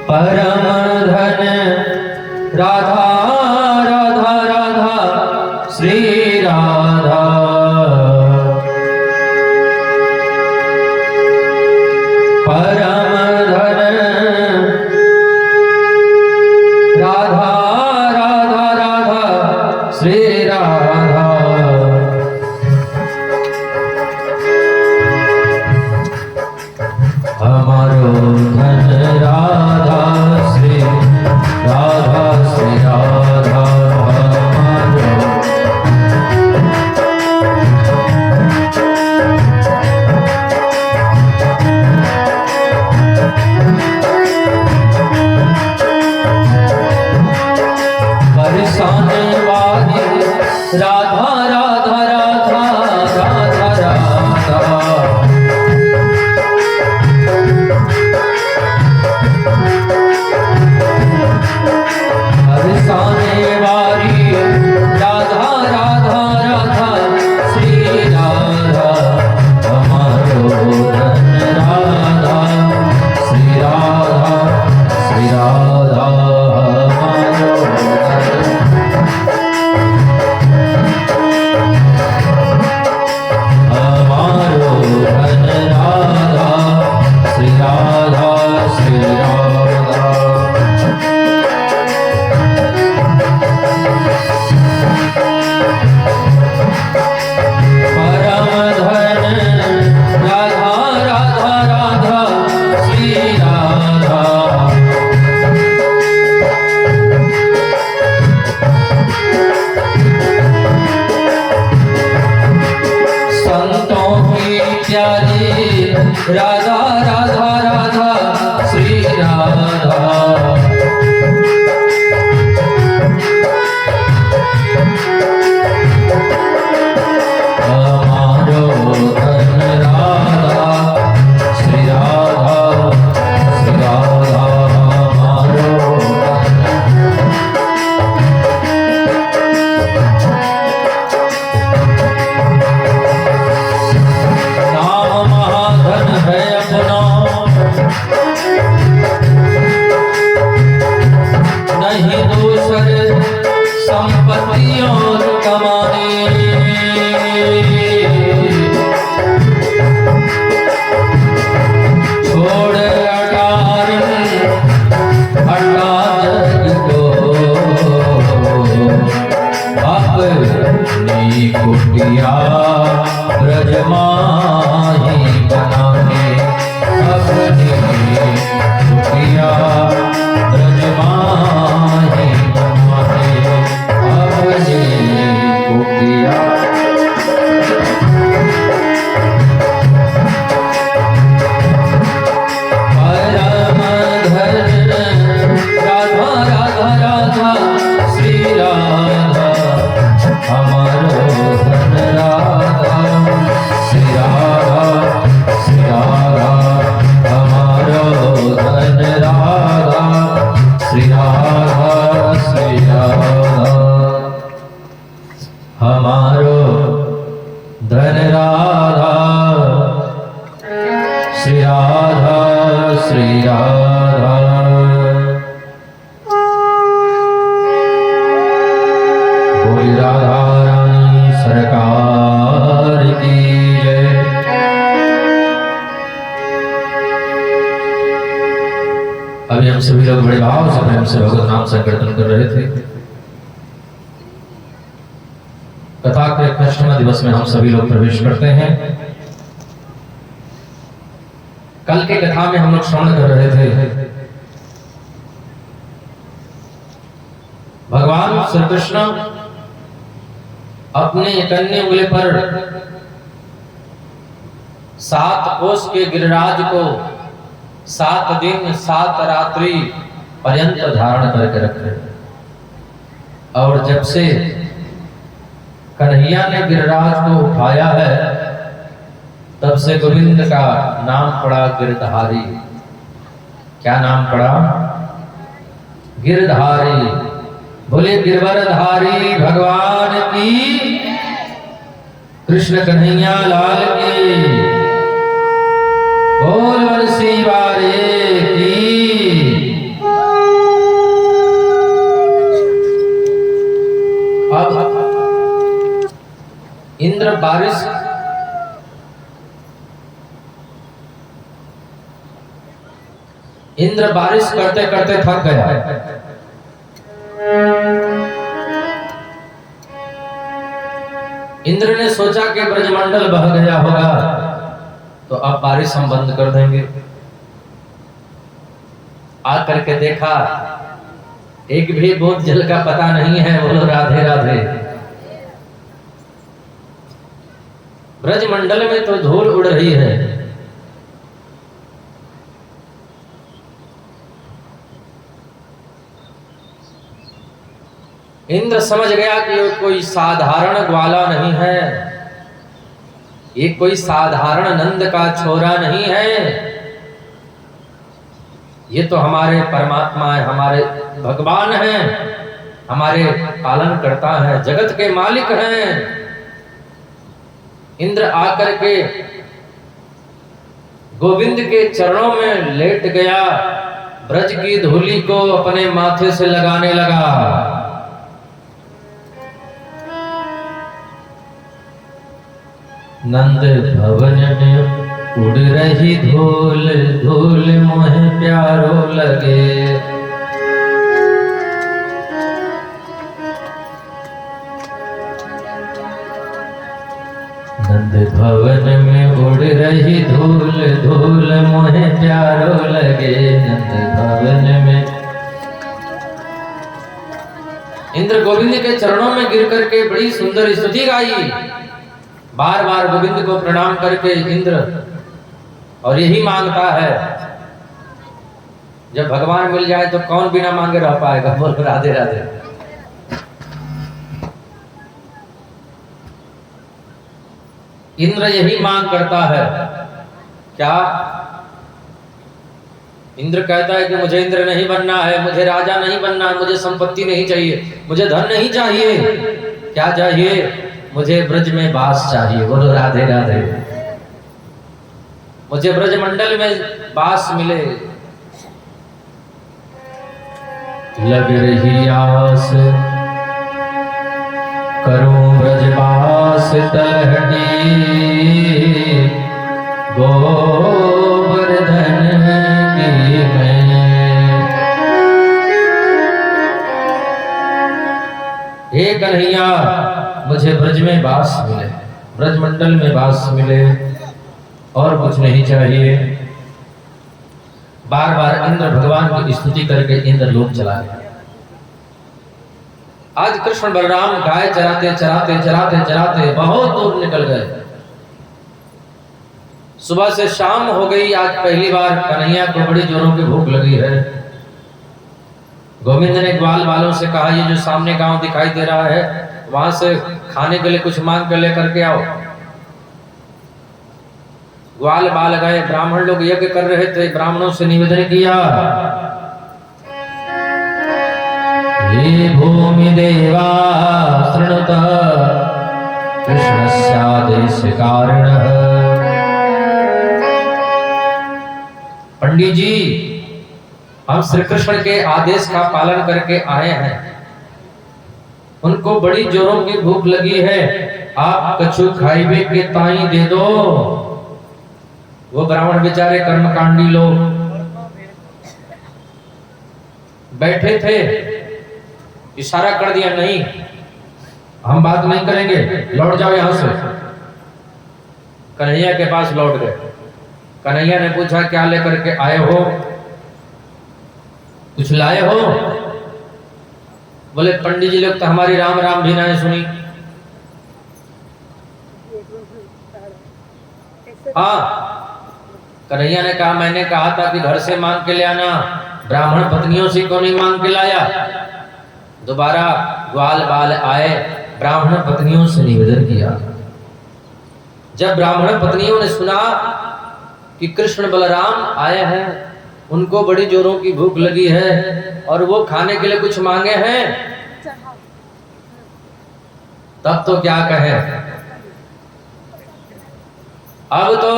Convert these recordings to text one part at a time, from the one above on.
परम धन राधा राधा राधा श्री राधा। परम धन राधा राधा राधा श्री राधा। हमारो धन राधा श्री राधा श्री राधा। बरसाने वाली राधा राधा राधा राधा राधा। बरसाने वाली राधा राधा राधा श्री राधा। हमारो धन राधा श्री राधा श्री राधा। हमारो धन राधा श्री राधा श्री राधा। परम धन राधा राधा राधा श्री राधा। संतों की प्यारी राधा राधा राधा श्री राधा। हमारो धन राधा श्री राधा श्री राधा। हमारो नाम महाधन है अपना, नहीं दूसरे संपत्तियों कमाने। छोड़ अटार हटा जग को, अपनी कुटिया ब्रज माही बनाने। अपनी कुटिया ब्रज माही बनाने। अपनी कुटिया परम धन राधा राधा राधा श्री राधा। हमारो धन राधा श्री राधा श्री राधा। हमारो धन राधा श्री राधा श्री राधा। हमारो धन राधा श्री राधा श्री राधा। बोली राधा रानी सरकार की जय। अभी हम सभी लोग बड़े भाव से प्रेम से भगवत नाम संकीर्तन कर रहे थे। कथा के कृष्ण दिवस में हम सभी लोग प्रवेश करते हैं। कल के कथा में हम लोग श्रवण कर रहे थे भगवान श्री कृष्ण अपने कन्या उंगली पर 7 कोस के गिरिराज को 7 दिन 7 रात्रि पर्यंत धारण करके रखे। और जब से कन्हैया ने गिरिराज को उठाया है तब से गोविंद का नाम पड़ा गिरधारी। क्या नाम पड़ा? गिरधारी। बोले गिरवरधारी भगवान की, कृष्ण कन्हैया लाल की। बोल बरसी वारे की। इंद्र बारिश करते करते थक गया। इंद्र ने सोचा कि ब्रजमंडल बह गया होगा तो अब बारिश हम बंद कर देंगे। आकर के देखा एक भी बूंद जल का पता नहीं है। बोलो राधे राधे। ब्रजमंडल में तो धूल उड़ रही है। इंद्र समझ गया कि ये कोई साधारण ग्वाला नहीं है, ये कोई साधारण नंद का छोरा नहीं है, ये तो हमारे परमात्मा है, हमारे भगवान हैं, हमारे पालन करता है, जगत के मालिक हैं। इंद्र आकर के गोविंद के चरणों में लेट गया, ब्रज की धूली को अपने माथे से लगाने लगा। नंद भवन में उड़ रही धूल, धूल मोहे प्यारो लगे। नंद भवन में उड़ रही धूल, धूल मोहे प्यारो लगे। नंद भवन में इंद्र गोविंद के चरणों में गिर करके बड़ी सुंदर स्तुति गाई। बार बार गोविंद को प्रणाम करके इंद्र और यही मांगता है, जब भगवान मिल जाए तो कौन बिना मांगे रह पाएगा। बोल राधे राधे। इंद्र यही मांग करता है। क्या इंद्र कहता है कि मुझे इंद्र नहीं बनना है, मुझे राजा नहीं बनना, मुझे संपत्ति नहीं चाहिए, मुझे धन नहीं चाहिए। क्या चाहिए? मुझे ब्रज में वास चाहिए। बोलो राधे राधे। मुझे ब्रजमंडल में वास मिले। लग रही आस करूं ब्रजवास तलहटी, गोवर्धन की मैं। हे कन्हैया, मुझे ब्रज में वास मिले, ब्रजमंडल में वास मिले, और कुछ नहीं चाहिए। बार बार इंद्र भगवान की स्तुति करके इंद्र लोक चला गया। आज कृष्ण बलराम गाय चराते चराते चराते चराते बहुत दूर निकल गए। सुबह से शाम हो गई। आज पहली बार कन्हैया को बड़ी जोरों की भूख लगी है। गोविंद ने ग्वाल वालों से कहा, ये जो सामने गांव दिखाई दे रहा है, वहां से खाने के लिए कुछ मांग कर लेकर के आओ। ग्वाल बाल गए। ब्राह्मण लोग यज्ञ कर रहे थे। ब्राह्मणों से निवेदन किया, हे भूमि देवा शृणुत कृष्णस्यादेश कारणः। पंडित जी, हम श्री कृष्ण के आदेश का पालन करके आए हैं। उनको बड़ी जोरों की भूख लगी है, आप कछु खाइबे के ताई दे दो। वो ब्राह्मण बेचारे कर्मकांडी लोग बैठे थे। इशारा कर दिया, नहीं हम बात नहीं करेंगे, लौट जाओ यहां से। कन्हैया के पास लौट गए। कन्हैया ने पूछा, क्या लेकर के आए हो? कुछ लाए हो? बोले, पंडित जी लोग तो हमारी राम राम भी नहीं सुनी। हाँ, कन्हैया ने कहा, मैंने कहा था कि घर से मांग के ले आना, ब्राह्मण पत्नियों से क्यों नहीं मांग के लाया? दोबारा ग्वाल बाल आए, ब्राह्मण पत्नियों से निवेदन किया। जब ब्राह्मण पत्नियों ने सुना कि कृष्ण बलराम आए हैं, उनको बड़ी जोरों की भूख लगी है और वो खाने के लिए कुछ मांगे हैं, तब तो क्या कहें। अब तो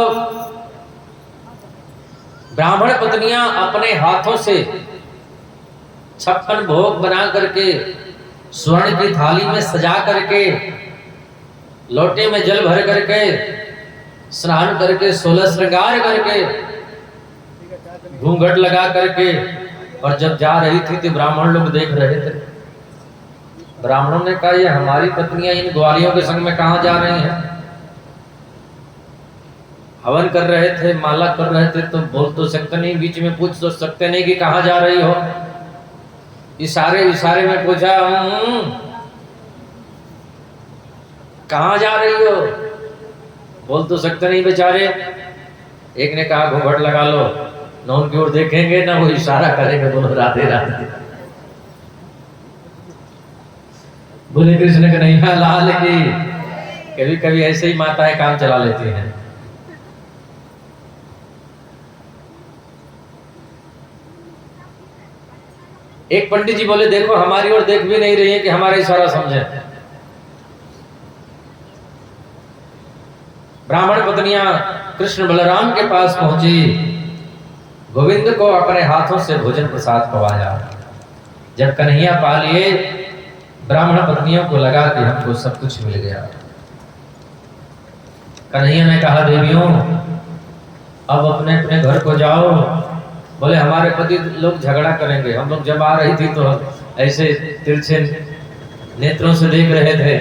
ब्राह्मण पत्नियां अपने हाथों से 56 भोग बना करके स्वर्ण की थाली में सजा करके, लोटे में जल भर करके, स्नान करके, 16 श्रृंगार करके घूंघट लगा करके, और जब जा रही थी तो ब्राह्मण लोग देख रहे थे। ब्राह्मणों ने कहा, ये हमारी पत्नियां इन ग्वालियों के संग में कहां जा रही हैं? हवन कर रहे थे, माला कर रहे थे, तो बोल तो सकते नहीं, बीच में पूछ तो सकते नहीं कि कहां जा रही हो। इशारे इशारे में पूछा, कहां जा रही हो? बोल तो सकते नहीं बेचारे। एक ने कहा, घूंघट लगा लो, न उनकी ओर देखेंगे ना वो इशारा करेंगे, बोलो राधे राधे। बोले कृष्ण कन्हैया लाल की। कभी कभी ऐसे ही माताएं काम चला लेती हैं। एक पंडित जी बोले, देखो हमारी ओर देख भी नहीं रही है कि हमारा इशारा समझे। ब्राह्मण पत्नियां कृष्ण बलराम के पास पहुंची, गोविंद को अपने हाथों से भोजन प्रसाद पवाया। जब कन्हैया पा लिए, ब्राह्मण पत्नियों को लगा कि हमको सब कुछ मिल गया। कन्हैया ने कहा, देवियों अब अपने अपने घर को जाओ। बोले, हमारे पति लोग झगड़ा करेंगे। हम लोग जब आ रही थी तो ऐसे तिरछे नेत्रों से देख रहे थे,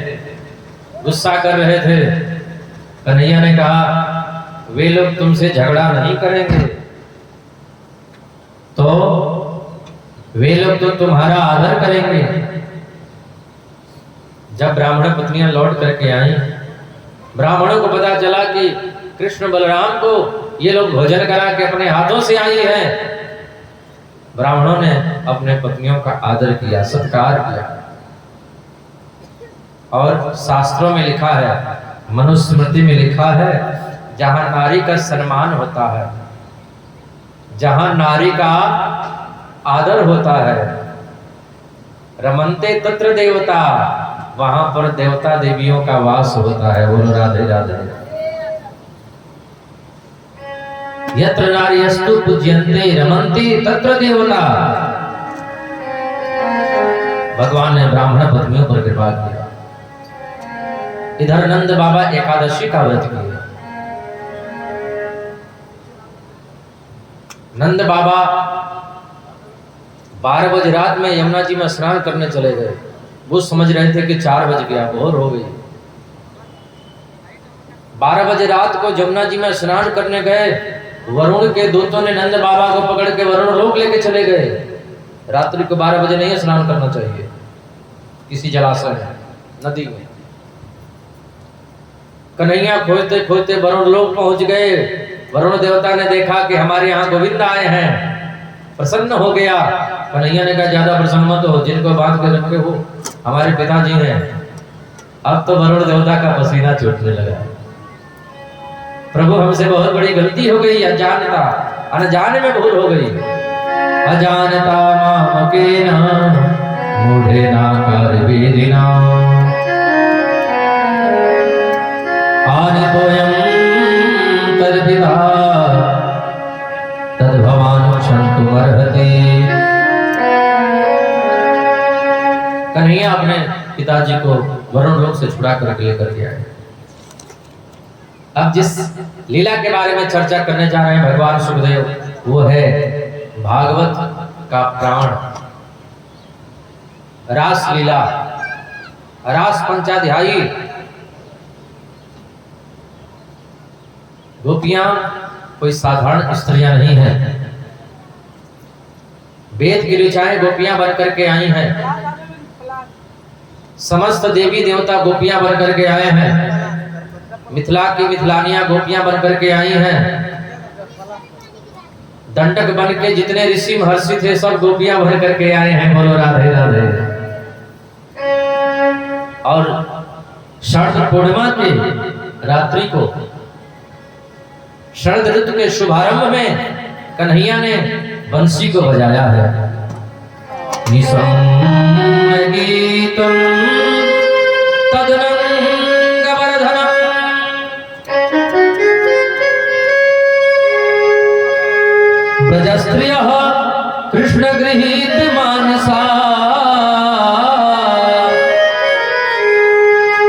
गुस्सा कर रहे थे। कन्हैया ने कहा, वे लोग तुमसे झगड़ा नहीं करेंगे तो वे लोग तो तुम्हारा आदर करेंगे। जब ब्राह्मण पत्नियां लौट करके आई, ब्राह्मणों को पता चला कि कृष्ण बलराम को ये लोग भोजन करा के अपने हाथों से आई हैं। ब्राह्मणों ने अपने पत्नियों का आदर किया, सत्कार किया। और शास्त्रों में लिखा है, मनुस्मृति में लिखा है, जहां नारी का सम्मान होता है, जहां नारी का आदर होता है, रमन्ते तत्र देवता, वहां पर देवता देवियों का वास होता है। बोलो राधे राधे। यत्र नार्यस्तु पूज्यन्ते रमन्ते तत्र देवता। भगवान ने ब्राह्मण पत्नियों पर कृपा किया। इधर नंद बाबा एकादशी का व्रत किए। नंद बाबा 12 बजे रात में यमुना जी में स्नान करने चले गए। वो समझ रहे थे कि 4 बज गया, भोर हो गई। 12 बजे रात को यमुना जी में स्नान करने गए। वरुण के दूतों ने नंद बाबा को पकड़ के वरुण लोक लेके चले गए। रात्रि को 12 बजे नहीं स्नान करना चाहिए किसी जलाशय में, नदी में। कन्हैया खोजते खोजते वरुण लोक पहुंच गए। वरुण देवता ने देखा कि हमारे यहाँ गोविंद आए हैं, प्रसन्न हो गया। कन्हैया ने कहा, ज्यादा प्रसन्न मत हो, जिनको बांध के रखे हो हमारे पिताजी हैं। अब तो वरुण देवता का पसीना छूटने लगा। प्रभु हमसे बहुत बड़ी गलती हो गई, अजानता अनजाने में भूल हो गई। अजानता मामकेन मूढ़ेना कारवेदिना आनितोयं तद्भिदा तद्भवान् क्षन्तुमर्हति। कन्हैया अपने पिताजी को वरुण लोक से छुड़ा कर लेकर के आए। अब जिस लीला के बारे में चर्चा करने जा रहे हैं भगवान सुखदेव, वो है भागवत का प्राण, रास लीला, रास पंचाध्यायी। गोपियां कोई साधारण स्त्रियां नहीं हैं। वेद की ऋचाएं गोपियां बनकर के आई हैं। समस्त देवी देवता गोपियां बनकर के आए हैं। मिथिला की मिथिलानियां गोपियां बनकर के आई हैं। दंडक बन के जितने ऋषि महर्षि थे सब गोपियां भर करके आए हैं। बोलो राधे राधे। और शरद पूर्णिमा की रात्रि को, शरद ऋतु के शुभारंभ में कन्हैया ने बंसी को बजाया है। गीतम तदनंगवर्धनम ब्रजस्त्रियः कृष्ण गृहीत मानसा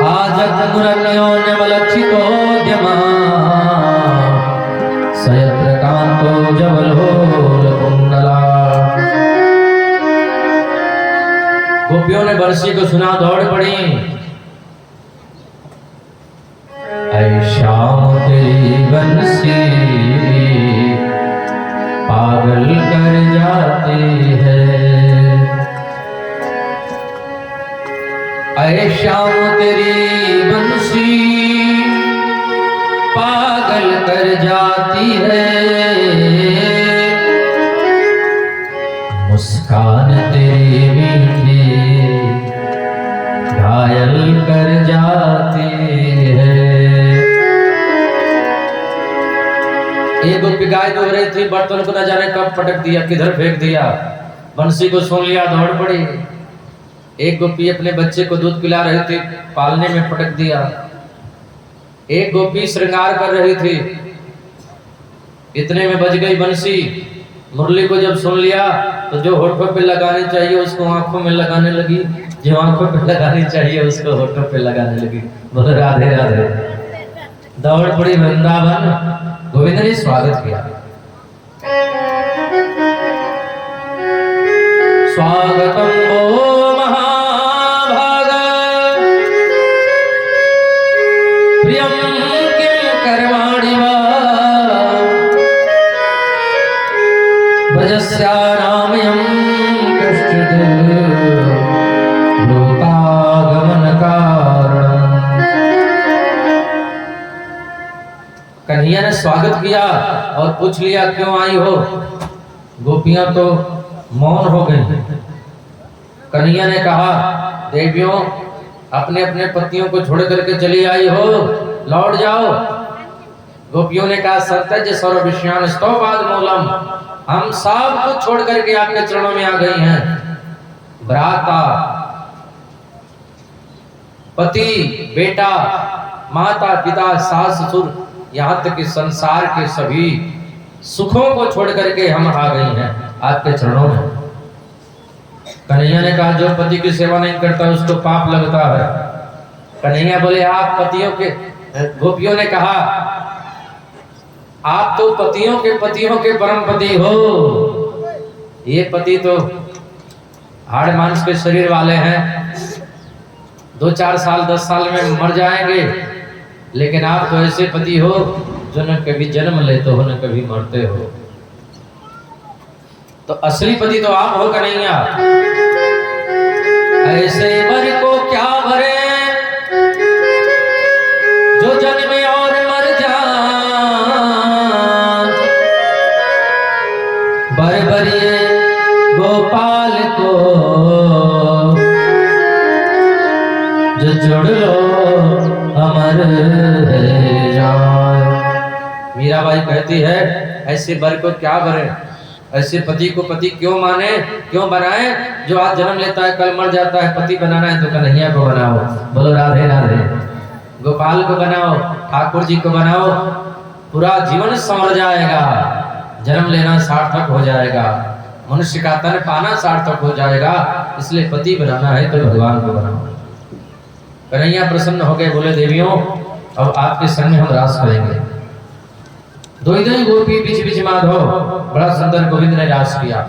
आजग्मुरन्योन्यवलक्षितोद्यमा सयत्र कान्तो जवलो गोपियों ने बंसी को सुना, दौड़ पड़ी। ऐ श्याम तेरी बंसी पागल कर जाती है, ऐ श्याम तेरी बंसी पागल कर जाती है, मुस्कान तेरी मीठी घायल कर जाती है। एक गोपी गाय धो रही थी, बर्तन को न जाने कब पटक दिया, किधर फेंक दिया। बंसी को सुन लिया, दौड़ पड़ी। एक गोपी अपने बच्चे को दूध पिला रही थी, पालने में पटक दिया। एक गोपी श्रृंगार कर रही थी, इतने में बज गई बंसी। मुरली को जब सुन लिया तो जो होठों पे लगानी चाहिए उसको आंखों में लगाने लगी, जो आंखों पे लगानी चाहिए उसको होठों पे लगाने लगी। बोले राधे राधे। दौड़ पड़ी वृंदावन, गोविंद ने स्वागत किया। स्वागतम ओ महाभागा प्रियम किम कर्माणि वा भजस्यानामयं कश्चित् लोकागमन कारणम्। कन्हैया ने स्वागत किया और पूछ लिया क्यों आई हो। गोपियां तो मौन हो गई। कन्हैया ने कहा देवियों अपने अपने पतियों को छोड़ करके चली आई हो, लौट जाओ। गोपियों ने कहा सत्यज सर्वविषयान स्तोपाद मूलम, हम सब कुछ छोड़ करके आपके चरणों में आ गई हैं। भ्राता, पति, बेटा, माता, पिता, सास, ससुर, यहाँ तक कि संसार के सभी सुखों को छोड़ करके हम आ गई हैं आपके चरणों में। कन्हैया ने कहा जो पति की सेवा नहीं करता उसको पाप लगता है। कन्हैया बोले आप पतियों के, गोपियों ने कहा आप तो पतियों के परम पति हो। ये पति तो हाड़ मांस के शरीर वाले हैं, 2-4 साल 10 साल में मर जाएंगे, लेकिन आप तो ऐसे पति हो जो न कभी जन्म लेते हो न कभी मरते हो। तो असली पति तो आप हो कन्हैया। ऐसे वर को क्या भरे जो जन्मे और मर जाए, बरबरिए गोपाल को जो जुड़ लो अमर है जाए। मीराबाई कहती है ऐसे वर को क्या भरे, ऐसे पति को पति क्यों माने, क्यों बनाए जो आज जन्म लेता है कल मर जाता है। पति बनाना है तो कन्हैया को बनाओ। बोलो राधे राधे। गोपाल को बनाओ, ठाकुर जी को बनाओ, पूरा जीवन संवर जाएगा, जन्म लेना सार्थक हो जाएगा, मनुष्य का तन पाना सार्थक हो जाएगा। इसलिए पति बनाना है तो भगवान को बनाओ। कन्हैया प्रसन्न हो गए, बोले देवियों अब आपके संग में हम रास करेंगे। दो ही गोपी बीच बीच माधव, बड़ा सुंदर गोविंद ने रास किया।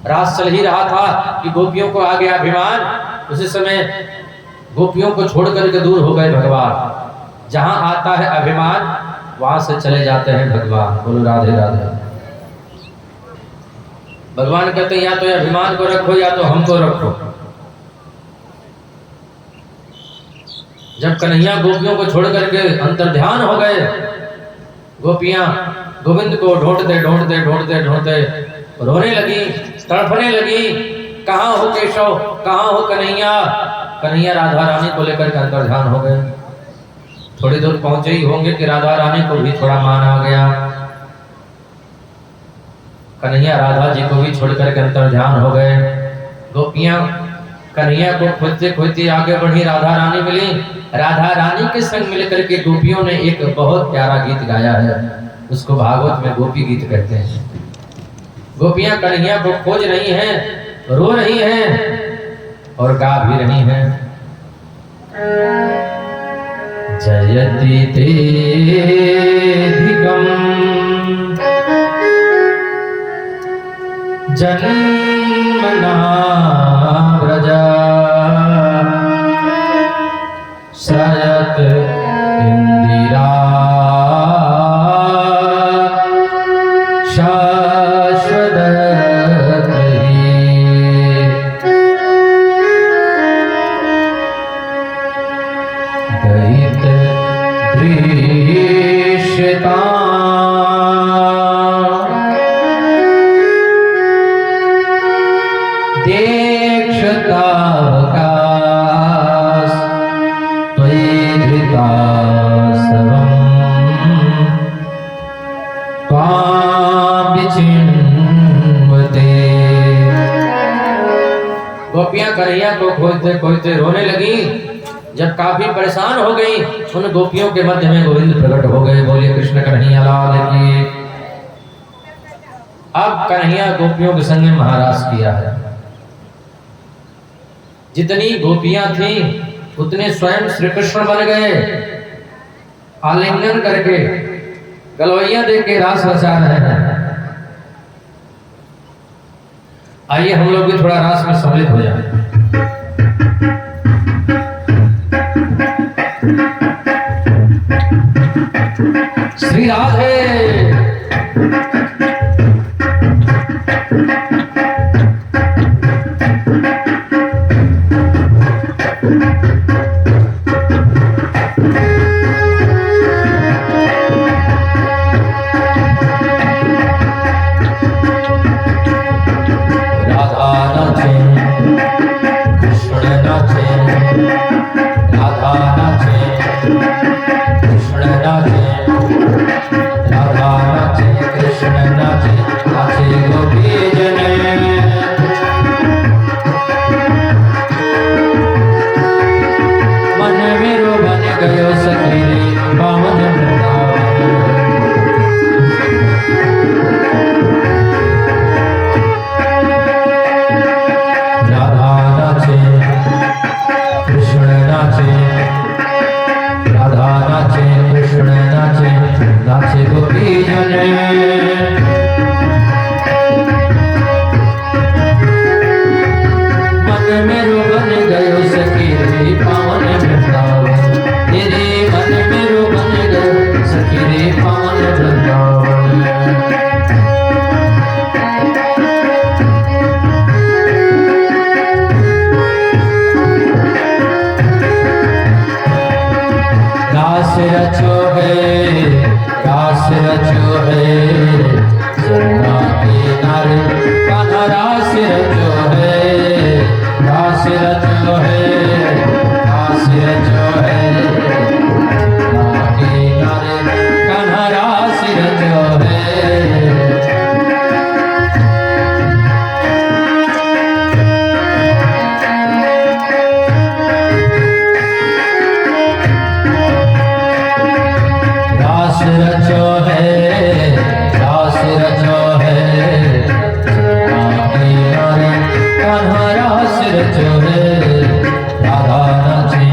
रास चल ही रहा था कि गोपियों को आ गया अभिमान। उसी समय गोपियों को छोड़ करके दूर हो गए भगवान। जहां आता है अभिमान वहां से चले जाते हैं भगवान। बोलो राधे राधे। भगवान कहते हैं या तो अभिमान को रखो या तो हमको रखो। जब कन्हैया गोपियों को छोड़ करके अंतर्ध्यान हो गए, गोपियां गोविंद को ढूंढते ढूंढते ढूंढते ढूंढते रोने लगी, तड़पने लगी। कहाँ हो केशव, कहाँ हो कन्हैया। कन्हैया राधा रानी को लेकर के अंतर्ध्यान हो गए। थोड़ी दूर पहुंचे ही होंगे कि राधा रानी को भी थोड़ा मान आ गया। कन्हैया राधा जी को भी छोड़ करके अंतर्ध्यान हो गए। गोपियां कन्हैया को खोजते खोजते आगे बढ़ी, राधा रानी मिली। राधा रानी के संग मिलकर के गोपियों ने एक बहुत प्यारा गीत गाया है, उसको भागवत में गोपी गीत कहते हैं। गोपियां कन्हैया को खोज रही हैं, रो रही हैं और गा भी रही हैं। जयति तेधिकम् जन्म जन्मना व्रजा सयत इंदिरा दयित दृश्यता देक्षतावकाश त्वयिधृता सर्वं त्वां विचिन्वते। गोपियां कन्हैया को खोजते खोजते रोने लगी। जब काफी परेशान हो गई, उन गोपियों के मध्य में गोविंद प्रकट हो गए। बोलिए कृष्ण कन्हैया लाल की। अब कन्हैया गोपियों के संग महाराज किया है। जितनी गोपियां थीं उतने स्वयं श्री कृष्ण बन गए। आलिंगन करके गलवैया देख के रास रचा रहे हैं। आइए हम लोग भी थोड़ा रास में सम्मिलित हो जाए। श्री राधे राधा नाचे कृष्ण नाचे, राधा नाचे कृष्ण नाचे, राधा नाचे कृष्ण नाचे, नाचे गोपी जने। मन मेरो बन गयो सखी रे पावन वृंदावन। राधा नाचे कृष्ण नाचे, राधा नाचे कृष्ण नाचे, नाचे गोपी जने। मन मेरो बन गयो सखी रे पावन वृंदावन। तेरे मन मेरो बन गयो सखी रे पावन वृंदावन। रास रचो है, रास रचो है जमुना किनारे कान्हा। रास रचो है, रास रचो है, रास रचो है जमुना किनारे कान्हा। रास रचो है। रास रचो है, रास रचो है जमुना किनारे कान्हा। रास रचो है। राधा नाचे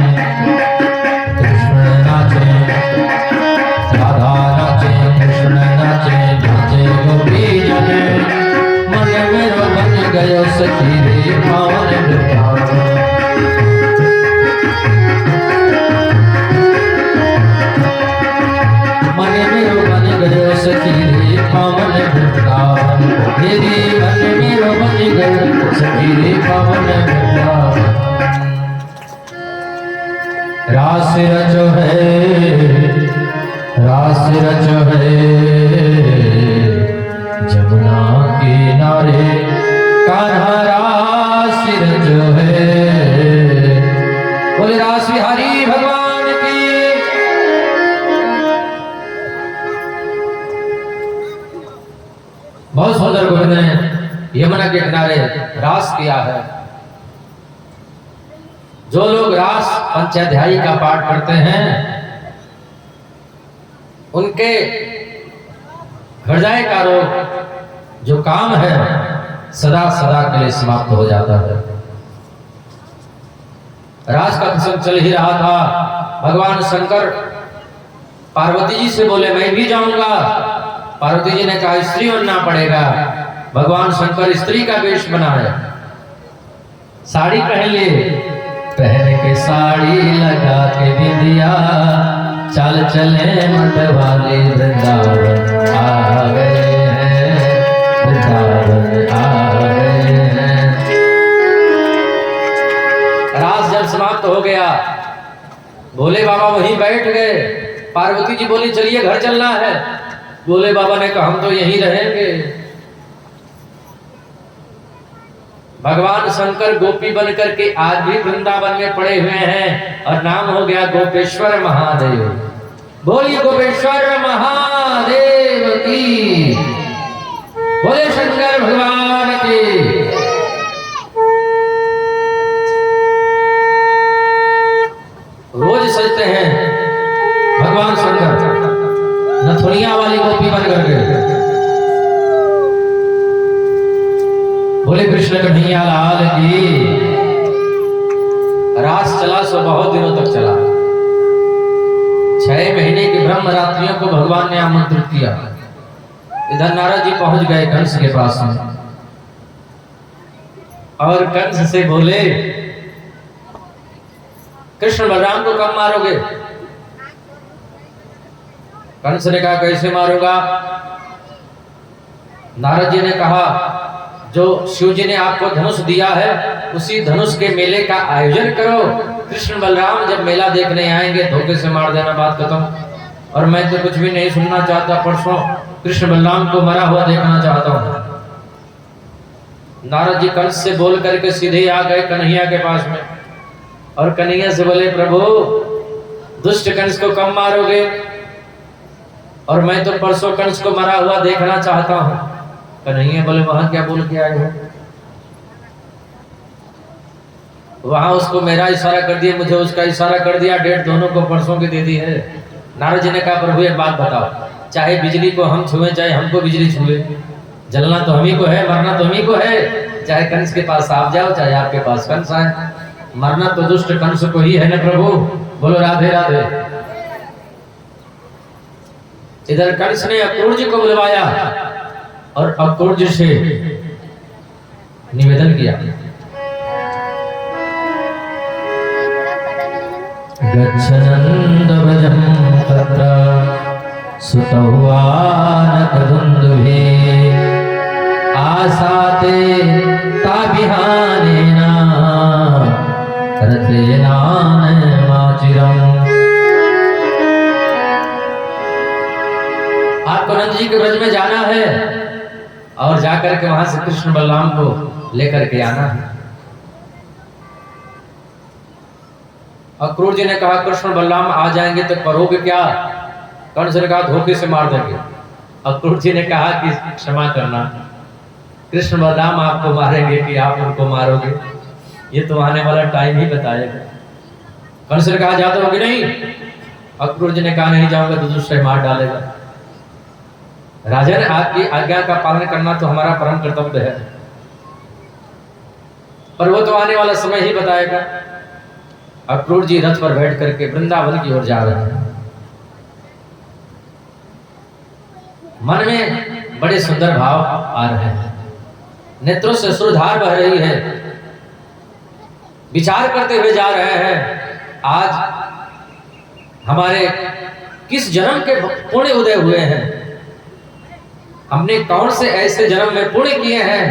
कृष्ण नाचे, राधा नाचे कृष्ण नाचे, नाचे गोपी जने। मन मेरो बन गयो सखी रे पावन वृंदावन। मन मेरो बन गयो सखी रे पावन वृंदावन। मेरी मन मेरो बन गयो सखी रे पावन वृंदावन। रास रचो है, रास रचो है जमुना किनारे कान्हा। रास रचो है। बोले रास बिहारी भगवान की। बहुत सुंदर गोविंद ने यमुना के किनारे रास किया है। जो लोग रास पंचाध्यायी का पाठ करते हैं उनके हृदय का रोग जो काम है सदा सदा के लिए समाप्त हो जाता है। रास का प्रसंग चल ही रहा था। भगवान शंकर पार्वती जी से बोले मैं भी जाऊंगा। पार्वती जी ने कहा स्त्री बनना पड़ेगा। भगवान शंकर स्त्री का वेश बनाया, साड़ी पहन लिए, पहन के साड़ी लगा के बिंदिया, चल चले मत वाले वृंदावन आ गए हैं, वृंदावन आ गए हैं। रास जब समाप्त हो गया, भोले बाबा वहीं बैठ गए। पार्वती जी बोली चलिए घर चलना है। भोले बाबा ने कहा हम तो यहीं रहेंगे। भगवान शंकर गोपी बन करके आज भी वृंदावन में पड़े हुए हैं और नाम हो गया गोपेश्वर महादेव। बोलिए गोपेश्वर महादेव की, बोले शंकर भगवान की। रोज सजते हैं भगवान शंकर, नथुनिया वाली गोपी बन करके। बोले कृष्ण कन्हैया लाल की। रास चला सो बहुत दिनों तक चला। 6 महीने की ब्रह्म रात्रियों को भगवान ने आमंत्रित किया। इधर नारद जी पहुंच गए कंस के पास में और कंस से बोले कृष्ण बलराम को कब मारोगे? कंस ने कहा कैसे मारूंगा? नारद जी ने कहा जो शिव जी ने आपको धनुष दिया है उसी धनुष के मेले का आयोजन करो। कृष्ण बलराम जब मेला देखने आएंगे धोखे से मार देना, बात खत्म। और मैं तो कुछ भी नहीं सुनना चाहता, परसों कृष्ण बलराम को मरा हुआ देखना चाहता हूँ। नारद जी कंस से बोल करके सीधे आ गए कन्हैया के पास में और कन्हैया से बोले प्रभु दुष्ट कंस को कब मारोगे? और मैं तो परसों कंस को मरा हुआ देखना चाहता हूँ। कन्हैया बोले वहां क्या बोल के आए हो? वहां उसको मेरा इशारा कर दिया, मुझे उसका इशारा कर दिया, डेट दोनों को परसों की दे दी है। नारद जी ने कहा प्रभु एक बात बताओ, चाहे बिजली को हम छुए चाहे हमको बिजली छुए, जलना तो हम ही को है, मरना तो हम ही को है। चाहे कंस के पास आप जाओ चाहे आपके पास कंस आए, मरना तो दुष्ट कंस को ही है ना प्रभु। बोलो राधे राधे। इधर कंस ने अक्रूर जी को बुलवाया और अक्रूर जी से निवेदन किया गच्छनन्दव्रजं तत्र सुतौवानकदुन्दुभे आसाते ताभिहानेन रतेनानमाचिरम्। आपको नंद जी के ब्रज में जाना है और जाकर के वहां से कृष्ण बलराम को लेकर के आना है। अक्रूर जी ने कहा कृष्ण बलराम आ जाएंगे तो करोगे क्या? कंस ने कहा धोखे से मार देंगे। अक्रूर जी ने कहा कि क्षमा करना, कृष्ण बलराम आपको मारेंगे कि आप उनको मारोगे ये तो आने वाला टाइम ही बताएगा। कंस ने कहा जाते हो कि नहीं? अक्रूर जी ने कहा नहीं जाऊंगा तो दूसरे मार डालेगा। राजन आपकी आज्ञा का पालन करना तो हमारा परम कर्तव्य है, पर वो तो आने वाला समय ही बताएगा। अक्रूर जी रथ पर बैठ करके वृंदावन की ओर जा रहे हैं। मन में बड़े सुंदर भाव आ रहे हैं, नेत्रों से सुरधार बह रही है। विचार करते हुए जा रहे हैं आज हमारे किस जन्म के पुण्य उदय हुए हैं, हमने कौन से ऐसे जन्म में पुण्य किए हैं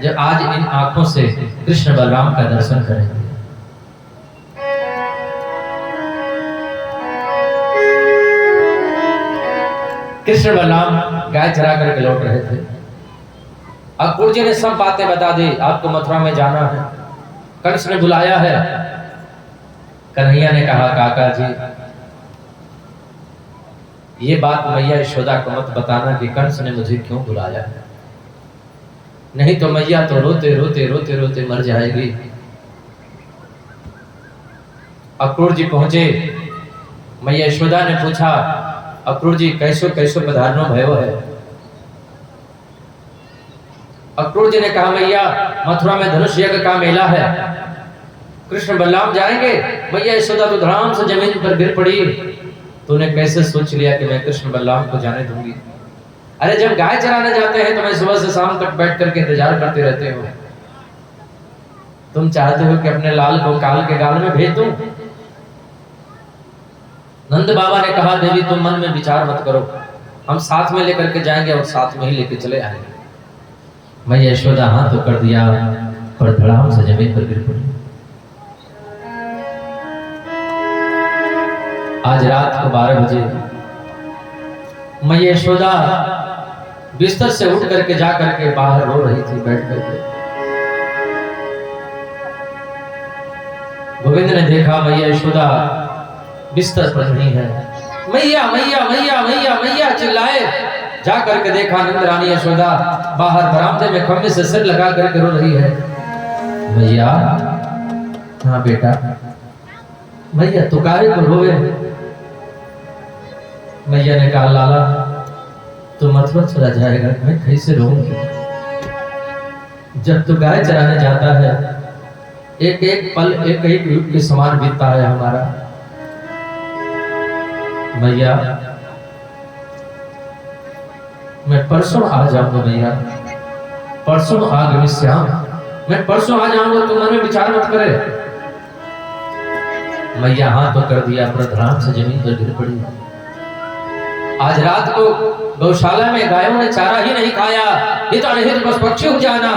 जो आज इन आंखों से कृष्ण बलराम का दर्शन करेंगे। कृष्ण बलराम गाय चरा करके लौट रहे थे। अक्रूर जी ने सब बातें बता दी, आपको मथुरा में जाना है, कंस ने बुलाया है। कन्हैया ने कहा काका जी ये बात मैया यशोदा को मत बताना कि कंस ने मुझे क्यों बुलाया, नहीं तो मैया तो रोते रोते रोते रोते मर जाएगी। अक्रूर जी पहुंचे, मैया यशोदा ने पूछा अक्रूर जी कैसो कैसो पधारनो भयो है। अक्रूर जी ने कहा मैया मथुरा में धनुष यज्ञ का मेला है, कृष्ण बलराम जाएंगे। मैया यशोदा तो धड़ाम से जमीन पर गिर पड़ी, तूने कैसे सोच लिया कि मैं कृष्ण बलराम को जाने दूंगी? अरे जब गाय चराने जाते हैं तो मैं सुबह से शाम तक बैठ करके इंतजार करते रहते हो। तुम चाहते हो कि अपने लाल को काल के गाल में भेज दूं? नंद बाबा ने कहा देवी तुम मन में विचार मत करो, हम साथ में लेकर के जाएंगे और साथ में ही लेके चले आएंगे। मैं यशोदा हाथ तो कर दिया पर धड़ाम से जमीन पर गिर पड़ी। आज रात को 12 बजे मैं यशोदा बिस्तर से उठ करके जा करके बाहर रो रही थी बैठ करके। गोविंद ने देखा मैया यशोदा बिस्तर पर नहीं है। मैया मैया मैया मैया मैया चिल्लाए। जा करके देखा नंद रानी यशोदा बाहर बरामदे में खम्भे से सिर लगा करके रो रही है। मैया, हाँ बेटा। मैया तू काहे को रोवे? मैया ने कहा लाला तू मथुरा चला जाएगा, मैं कैसे रोऊंगी? जब तू गाय चराने जाता है एक एक पल एक एक युग के समान बीतता है हमारा। मैया मैं परसों आ जाऊंगा मैया, परसों आगमी श्याम, मैं परसों आ जाऊंगा, तुम मन में विचार मत करे। मैया हाथ तो कर दिया पर धड़ाम से जमीन पर गिर पड़ी। आज रात को गौशाला में गायों ने चारा ही नहीं खाया, ये तो अनहित बस पक्षी हो जाना।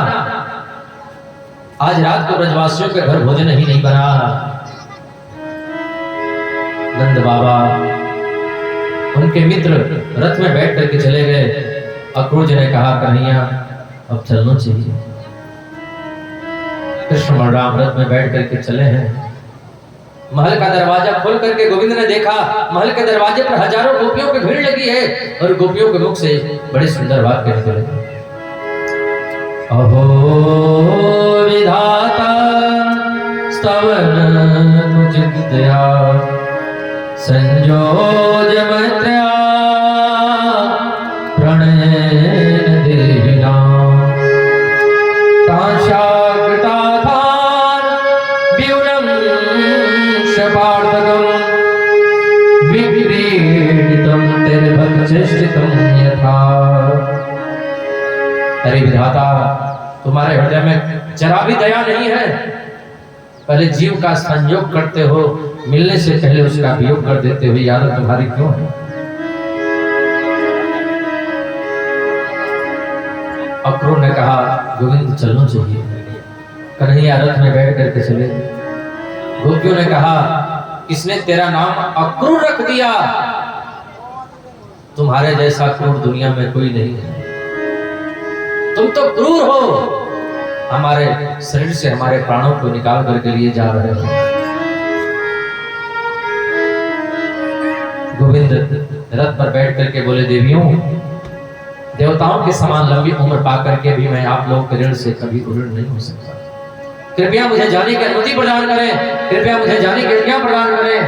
आज रात को ब्रजवासियों के घर भोजन ही नहीं बना। नंद बाबा उनके मित्र रथ में बैठ करके चले गए। अक्रूर जी ने कहा कन्हैया अब चलना चाहिए। कृष्ण बलराम रथ में बैठ करके चले हैं। महल का दरवाजा खोल करके गोविंद ने देखा महल के दरवाजे पर हजारों गोपियों की भीड़ लगी है और गोपियों के मुख से बड़े सुंदर वाक्य निकले। अहो विधाता स्तवन तुझ दया संजोज मैत्र्या प्रणय देना ताशाकृता थान व्यूनम शपार्थकम विक्रीडितम तेरे भक्तचेष्टितम यथा। अरे विधाता तुम्हारे हृदय में जरा भी दया नहीं है। पहले जीव का संयोग करते हो, मिलने से पहले उसका वियोग कर देते हो, याद तुम्हारी क्यों है? अक्रूर ने कहा गोविंद चलना चाहिए। कन्हैया रथ में बैठ करके चले। गोपियों ने कहा किसने तेरा नाम अक्रूर रख दिया? तुम्हारे जैसा क्रूर दुनिया में कोई नहीं है। तुम तो क्रूर हो, हमारे शरीर से हमारे प्राणों को निकाल करके लिए जा रहे हो। गोविंद रथ पर बैठ करके बोले देवियों देवताओं के समान लंबी उम्र पा करके भी मैं आप लोगों के ऋण से कभी ऋण नहीं हो सकता। कृपया मुझे जाने की अनुमति प्रदान करें, कृपया मुझे जाने की आज्ञा प्रदान करें।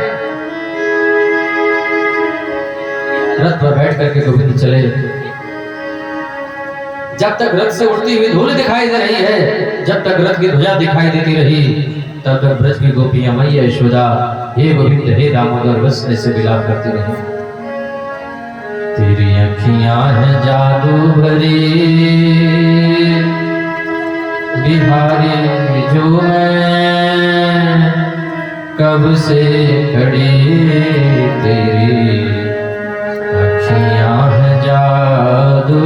रथ पर बैठ करके गोविंद चले। जब तक रथ से उड़ती हुई धूल दिखाई दे रही है, जब तक रथ की ध्वजा दिखाई देती रही, तब तक ब्रज की गोपियां मैया यशोदा हे गोविंद हे दामोदर बसने से विलाप करती रही। तेरी अखियां हैं जादू भरी बिहारी जो मैं कब से खड़ी, तेरी अखियां हैं जादू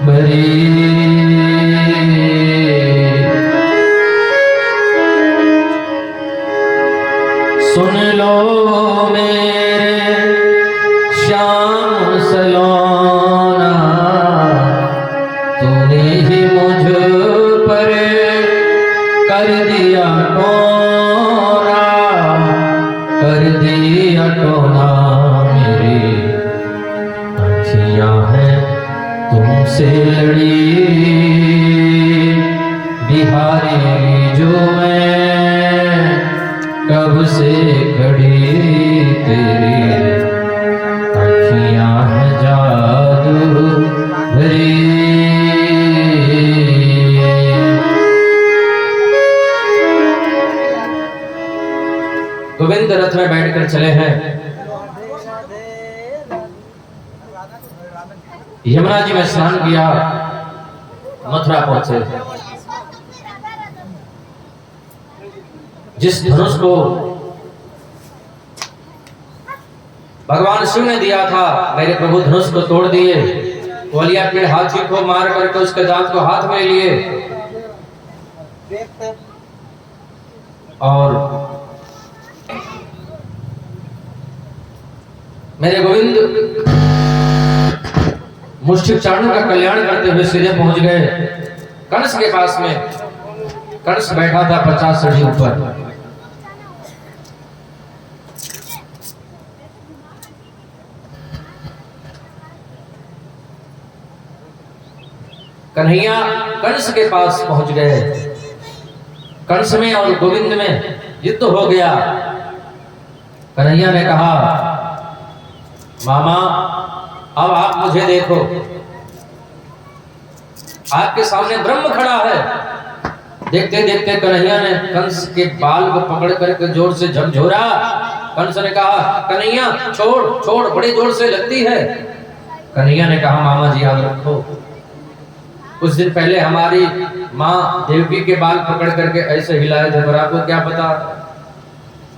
भरी। सुन लो मेरे श्याम सलोना, तूने ही मुझ पर कर दिया टोना, कर दिया टोना। मेरी अखियां हैं तुमसे लड़ी बिहारी जो मैं कब से खड़ी, तेरी अखियां हैं जादू भरी। गोविंद रथ में बैठकर चले हैं। यमुना जी में स्नान किया, मथुरा पहुंचे। जिस धनुष को भगवान शिव ने दिया था, मेरे प्रभु धनुष को तोड़ दिए। ग्वालिया पेड़ हाथी को मार करके उसके दांत को हाथ में लिए और मेरे गोविंद मुष्टिचारण का कल्याण करते हुए सीधे पहुंच गए कंस के पास में। कंस बैठा था 50 सीढ़ी ऊपर। कन्हैया कंस के पास पहुंच गए। कंस में और गोविंद में युद्ध हो गया। कन्हैया ने कहा, मामा अब आप मुझे देखो, आपके सामने ब्रह्म खड़ा है। देखते देखते कन्हैया ने कंस के बाल को पकड़ करके जोर से झकझोरा। कंस ने कहा, कन्हैया छोड़ छोड़, बड़ी जोर से लगती है। कन्हैया ने कहा, मामा जी याद रखो, कुछ दिन पहले हमारी माँ देवकी के बाल पकड़ करके ऐसे हिलाए थे, पर आपको क्या पता।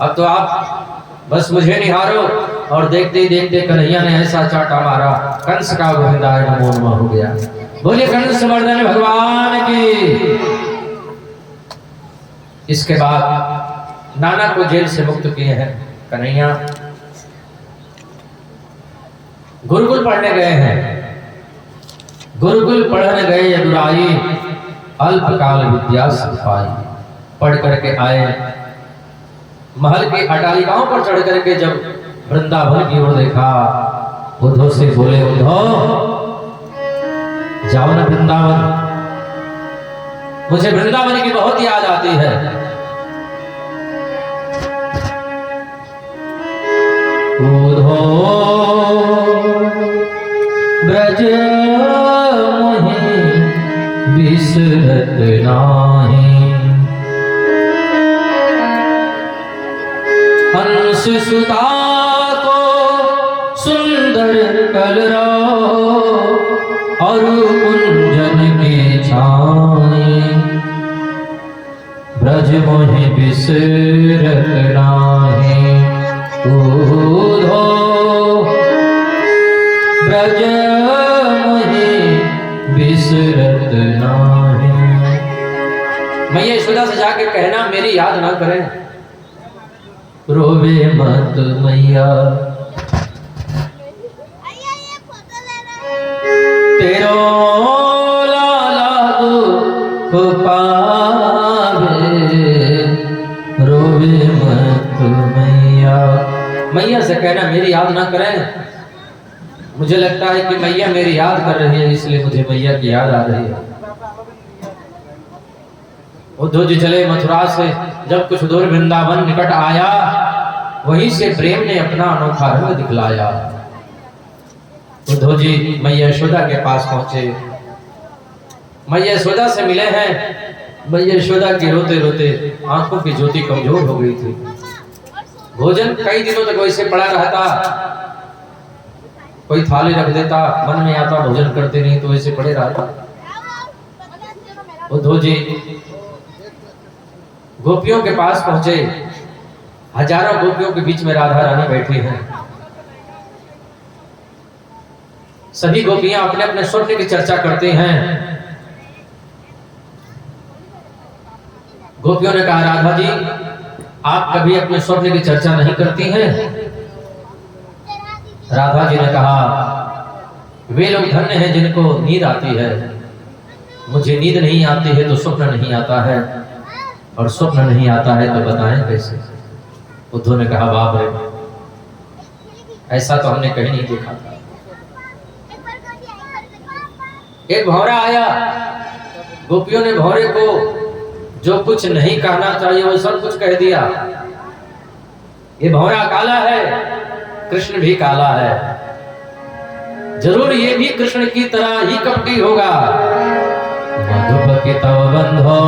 अब तो आप बस मुझे निहारो। और देखते ही देखते कन्हैया ने ऐसा चाटा मारा, कंस का गोविंदाय नमो नमः हो गया। बोलिए कंस मर्दन भगवान की। इसके बाद नाना को जेल से मुक्त किए हैं। कन्हैया गुरुकुल पढ़ने गए हैं। गुरुकुल पढ़ने गए यदुराई, अल्पकाल विद्या सिखाई। पढ़ करके आए, महल की अटारिकाओं पर चढ़ करके जब वृंदावन की ओर देखा, उद्धव से बोले, उद्धव जाओ ना वृंदावन, मुझे वृंदावन की बहुत याद आती है। उद्धव ब्रज बिसरत नाही, हंस सुता को सुंदर कलरव और कुंजन के छाए, ब्रज मोहि बिसरत नाही। उद्धव ब्रज बिसरत नाही। मैया यशोदा से जाके कहना मेरी याद ना करें, रोवे मत मैया, तेरो लाला दुख पावे, रोवे मत मैया। मैया से कहना मेरी याद ना करें। मुझे लगता है कि मैया मेरी याद कर रही है, इसलिए मुझे मैया की याद आ रही है। उद्धव जी चले मथुरा से, जब कुछ दूर वृंदावन निकट आया, वहीं से प्रेम ने अपना अनोखा रंग दिखलाया। उद्धव जी मैया यशोदा के पास पहुंचे। मैया यशोदा से मिले हैं। मैया यशोदा की रोते रोते आंखों की ज्योति कमजोर हो गई थी। भोजन कई दिनों तक वैसे पड़ा रहता, कोई थाली रख देता, मन में आता भोजन करते नहीं, तो वैसे पड़े रहता। उद्धव जी गोपियों के पास पहुंचे। हजारों गोपियों के बीच में राधा रानी बैठी हैं। सभी गोपियां अपने अपने स्वप्न की चर्चा करते हैं। गोपियों ने कहा, राधा जी आप कभी अपने स्वप्न की चर्चा नहीं करती हैं? राधा जी ने कहा, वे लोग धन्य हैं जिनको नींद आती है, मुझे नींद नहीं आती है तो स्वप्न नहीं आता है, और स्वप्न नहीं आता है तो बताएं कैसे। उद्धव ने कहा, बाप रे, ऐसा तो हमने कहीं नहीं देखा था। एक भौरा आया, गोपियों ने भौरे को जो कुछ नहीं कहना चाहिए वो सब कुछ कह दिया। ये भौरा काला है, कृष्ण भी काला है, जरूर ये भी कृष्ण की तरह ही कपटी होगा। मधुपति तव बंधो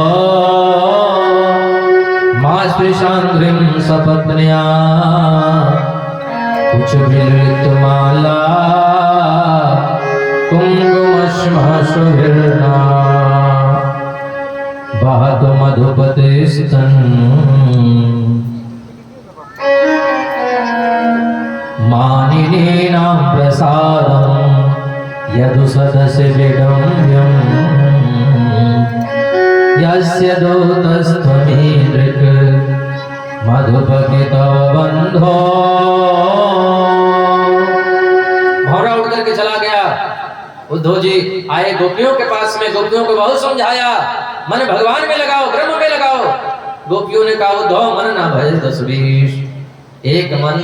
मां स्पृशांग्रिम सपत्न्या, कुछ भी माला कुङ्कुमश्मश्रुभिर्ना वहतु मधुपतिस्तन् मानिनीनां प्रसादं यदु सदसि विडम्ब्यम् यस्य दूतस्त्वमीदृक् मधुपतितव बन्धो। भौरा उठ करके चला गया। उद्धव जी आए गोपियों के पास में, गोपियों को बहुत समझाया, मन भगवान में लगाओ, ब्रह्म में लगाओ। गोपियों ने कहा उद्धव मन ना भय 10-20, एक मन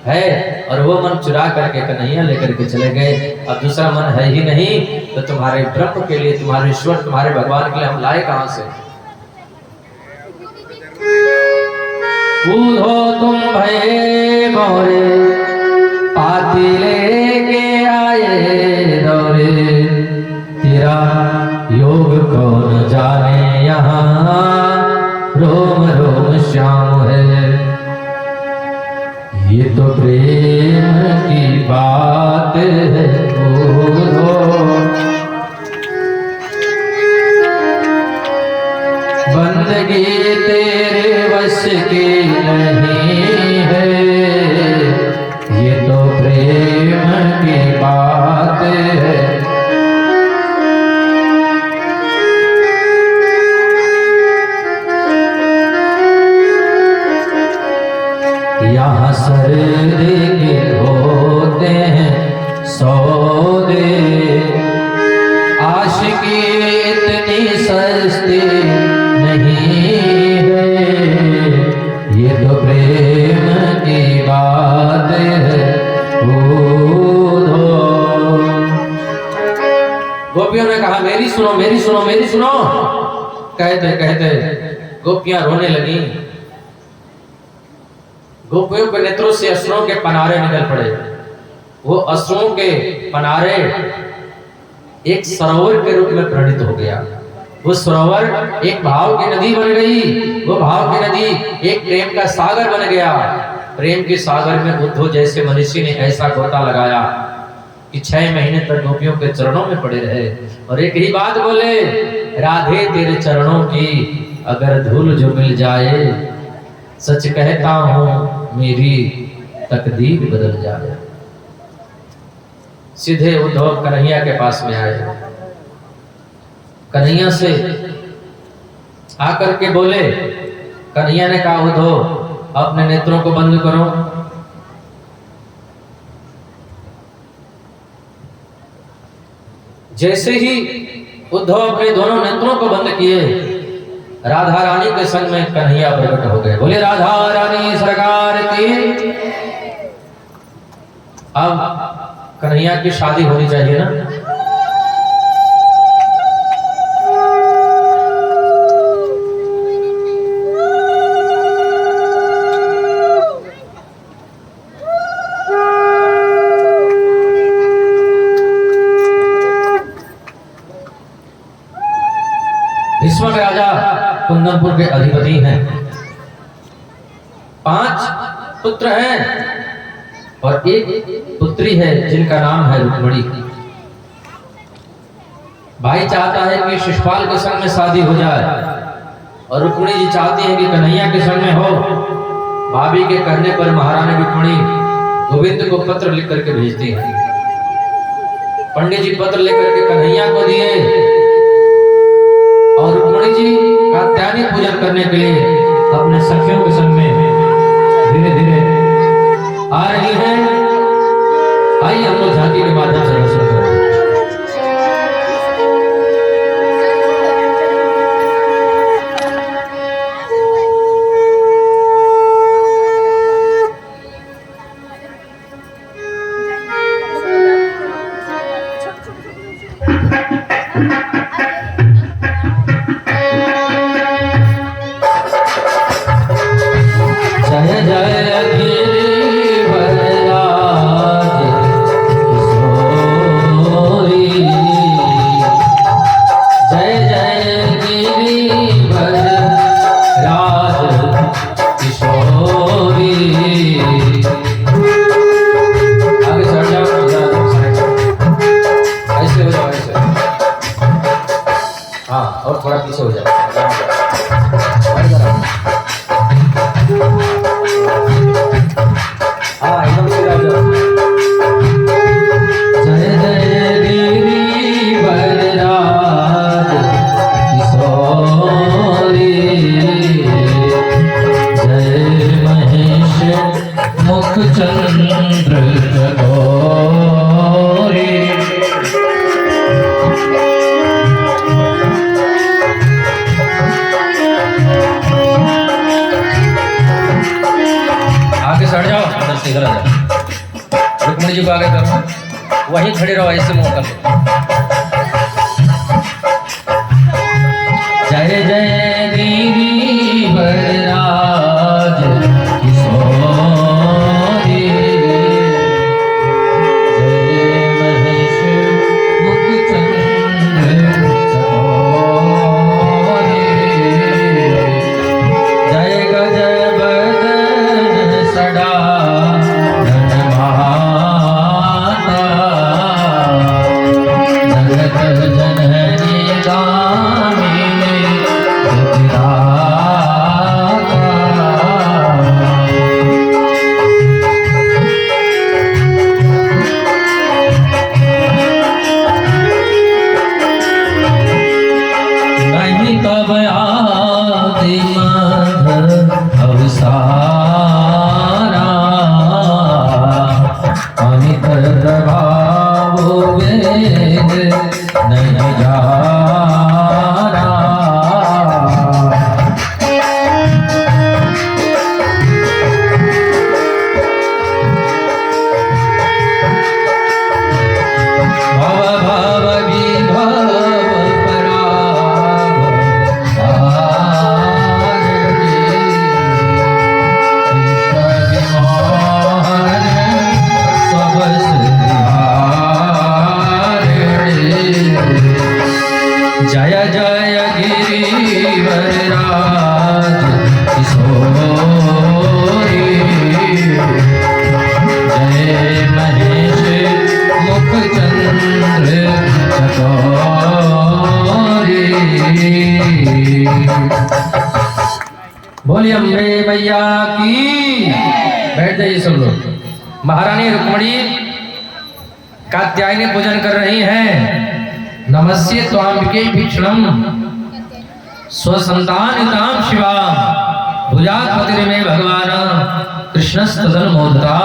है और वो मन चुरा करके कन्हैया लेकर के चले गए। अब दूसरा मन है ही नहीं तो तुम्हारे ब्रह्म के लिए, तुम्हारे ईश्वर, तुम्हारे भगवान के लिए हम लाए कहां से? कूदो तुम भय मोरे पाती लेके आए दौरे, तेरा योग कौन जाने यहाँ रोम रोम श्याम है। ये तो प्रेम की बात है कूदो, बंदगी तेरे वश की नहीं है। ये तो प्रेम की बात है। यहाँ सरदे के होते हैं सौदे, आशिकी इतनी सस्ती नहीं है। ये तो प्रेम की बात है कूदो। गोपियों ने कहा मेरी सुनो, मेरी सुनो, मेरी सुनो। कहते कहते गोपियां रोने लगी। गोपियों के नेत्रों से अश्रुओं के पनारे निकल पड़े। वो अश्रुओं के पनारे एक सरोवर के रूप में परिणित हो गया। वो सरोवर एक भाव की नदी बन गई। वो भाव की नदी एक प्रेम का सागर बन गया। प्रेम के सागर में उद्धव जैसे मनुष्य ने ऐसा गोता लगाया कि 6 महीने तक गोपियों के चरणों में पड़े रहे और एक ही बात बोले, राधे तेरे चरणों की अगर धूल जो मिल जाए, सच कहता हूं मेरी तकदीर बदल जाए। सीधे उद्धव कन्हैया के पास में आए। कन्हैया से आकर के बोले, कन्हैया ने कहा उद्धव अपने नेत्रों को बंद करो। जैसे ही उद्धव अपने दोनों नेत्रों को बंद किए, राधा रानी के संग में कन्हैया प्रकट हो गए। बोले राधा रानी सरकार की। अब कन्हैया की शादी होनी चाहिए ना। भीष्मक राजा कुंदनपुर के अधिपति हैं। 5 पुत्र हैं और एक पुत्री है जिनका नाम है रुक्मिणी। भाई चाहता है कि शिशुपाल के संग में शादी हो जाए और रुक्मिणी जी चाहती है कि कन्हैया के संग में हो। भाभी के कहने पर महारानी रुक्मिणी गोविंद को पत्र लिख करके भेजती है। पंडित जी पत्र लेकर के कन्हैया को दिए और रुक्मिणी जी कात्यायनी पूजन करने के लिए अपने सखियों के संग में धीरे धीरे आ रही है। आइए हम लोग झांकी के माध्यम से दर्शन करें। जय जय गिरिवरराज किशोरी, जय जय गिरिवरराज किशोरी। आगे चढ़ जाओ, ऐसे मुख चंद्र चकोरे। आगे सट जाओ, इधर से इधर आ जाओ, रुक्मणी जी को आगे करो, वहीं खड़े रहो, ऐसे मुंह कर। जय जय गिरिवरराज किशोरी, जय महेश मुख चंद्र चकोरे, जय गजय बदन सदा धनमाता, जगत जननी गामिनी नहीं तब आदि मध अवसारा, अमित प्रभाव वेद नहीं जारा। भव भव विभव पराभ आरणे, कृष्ण विमोहन सब सिद्धारणे। जय जय गिरिवरराज किशोरी, जय महेश मुख चंद्र चकोरे। बोलिए अम्बे मैया की। बैठ जाइए सब लोग। महारानी रुक्मणी कात्यायनी पूजन कर रही हैं। नमस्ये त्वाम्बिके भीक्षणम स्वसंतानितां शिवां, भुजापतिर्मे भगवान कृष्णस्तदन मोदता।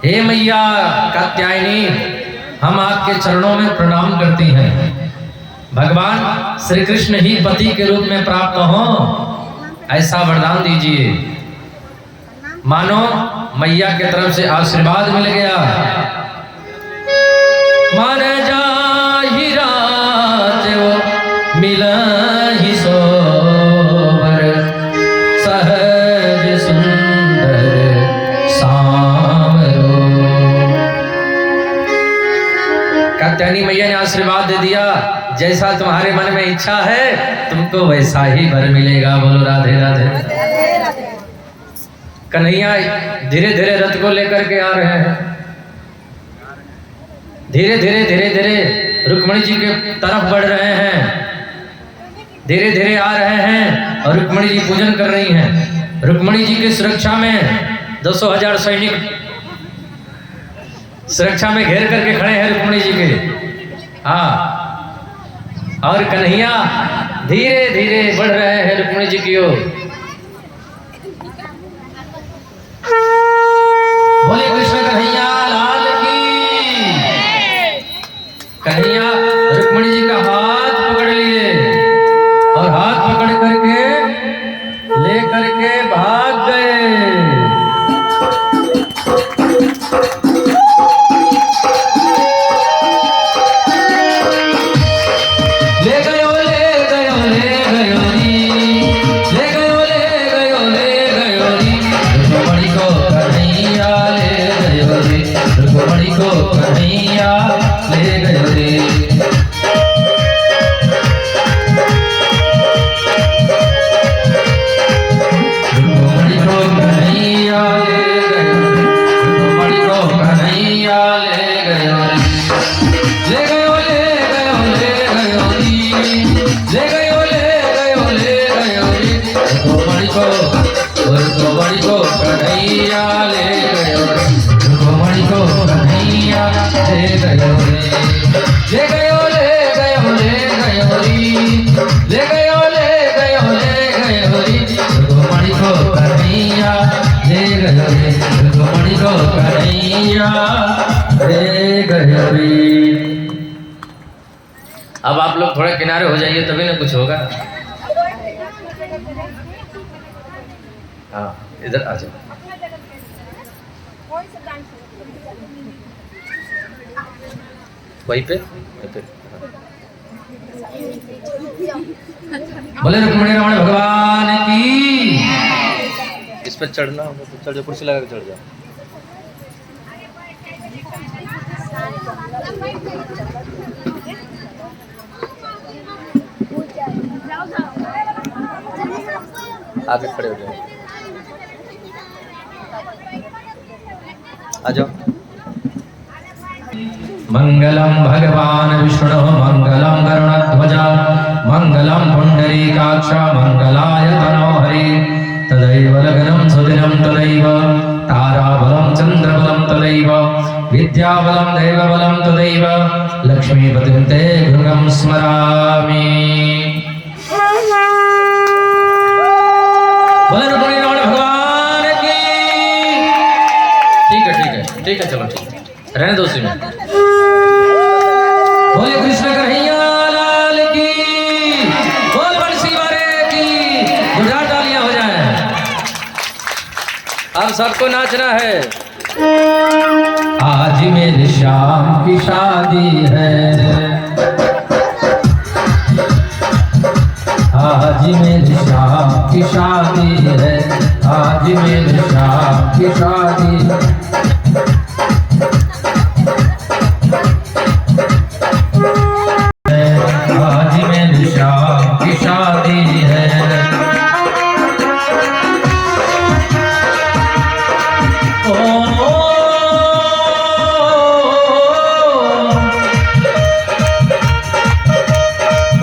हे मैया कात्यायनी, हम आपके चरणों में प्रणाम करती हैं। भगवान श्री कृष्ण ही पति के रूप में प्राप्त हो, ऐसा वरदान दीजिए। मानो मैया की तरफ से आशीर्वाद मिल गया। मन जाहि रात वो मिलहि सोबर, सहज सुंदर सामरो। कात्यायनी मैया ने आशीर्वाद दे दिया, जैसा तुम्हारे मन में इच्छा है तुमको वैसा ही वर मिलेगा। बोलो राधे राधे। कन्हैया धीरे धीरे रथ को लेकर के आ रहे हैं। धीरे धीरे रुक्मणी जी के तरफ बढ़ रहे हैं। धीरे धीरे आ रहे हैं और रुक्मणी जी पूजन कर रही हैं। रुक्मणी जी की सुरक्षा में 200,000 सैनिक सुरक्षा में घेर करके खड़े हैं रुक्मणी जी के। हाँ, और कन्हैया धीरे धीरे बढ़ रहे हैं रुक्मणी जी की ओर। बोले कृष्ण कन्हैया लाल की। कन्हैया रुक्मणी जी का हाथ पकड़ लिए और हाथ पकड़ करके ले करके भाग गए। ले गयो ले गयो ले गयो नी, ले गयो आप थोड़े किनारे हो जाइए तभी ना कुछ होगा। हाँ इधर आ जाओ। वहीं पे बोले रुक्मिणी रमण भगवान की। इस पर चढ़ना होगा तो चढ़ जाओ, कुर्सी लगा के चढ़ जाओ। आगे खड़े हो जाओ, आ जाओ। मंगलम भगवान विष्णु मंगलम गरुड़ध्वज मंगलम पुंडरीकाक्ष मंगलाय तनोहरि तदैव लग्नं सुदिनं तदैव ताराबलं चन्द्रबलं तदैव विद्याबलं दैवबलं तदैव लक्ष्मीपतिं ते गृहं स्मरामि। बोले रुक्मिणी रमण भगवान की। ठीक है चलो ठीक है, रहने दो उसी में। बोले कृष्ण कन्हैया लाल की, बोल बंसी वाले की, गुजार तालियां हो जाए। अब सबको नाचना है। आज मेरी शाम की शादी है, आज मेरी शाम की शादी है, आज मेरी शाम की शादी है। आज मेरी शाम की शादी है।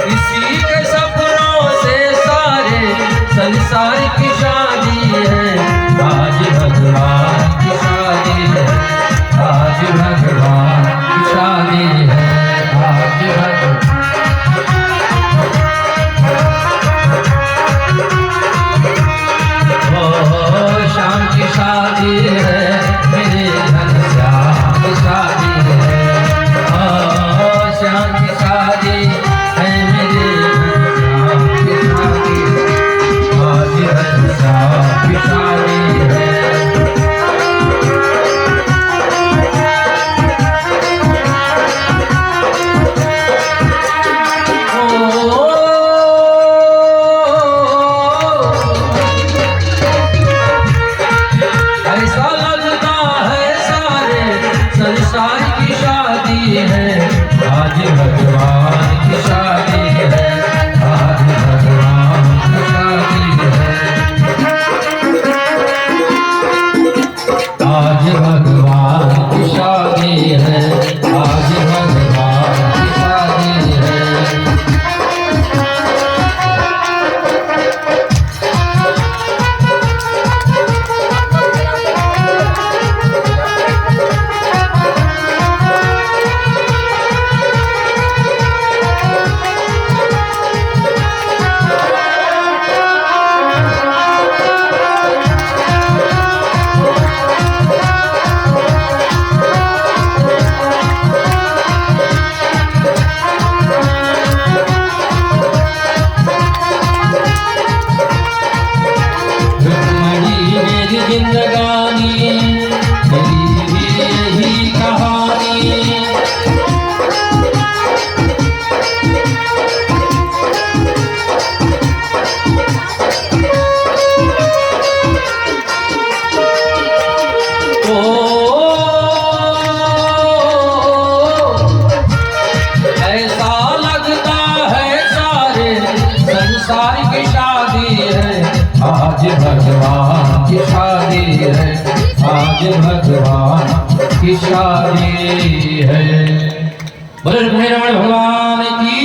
इसी के सपनों से सारे संसार की शादी है। आज भगवान की शादी है, आज भगवान की शादी है, आज भगवान। शाम की शादी है, मेरे घनश्याम की शादी है। शाम की शादी है, मेरे घनश्याम की शादी है, आज घनश्याम की शादी है। ऐसा लगता है सारे संसार की शादी है, आज भगवान की शादी है, आज भगवान की शादी है, आज भगवान की शादी है, आज भगवान की शादी है। जिंदगानी तेरी भी यही कहानी। ऐसा लगता है सारे संसार की शादी है, आज भगवान की शादी है, आज भगवान की शादी है। बोले रुक्मिणी रमण भगवान की।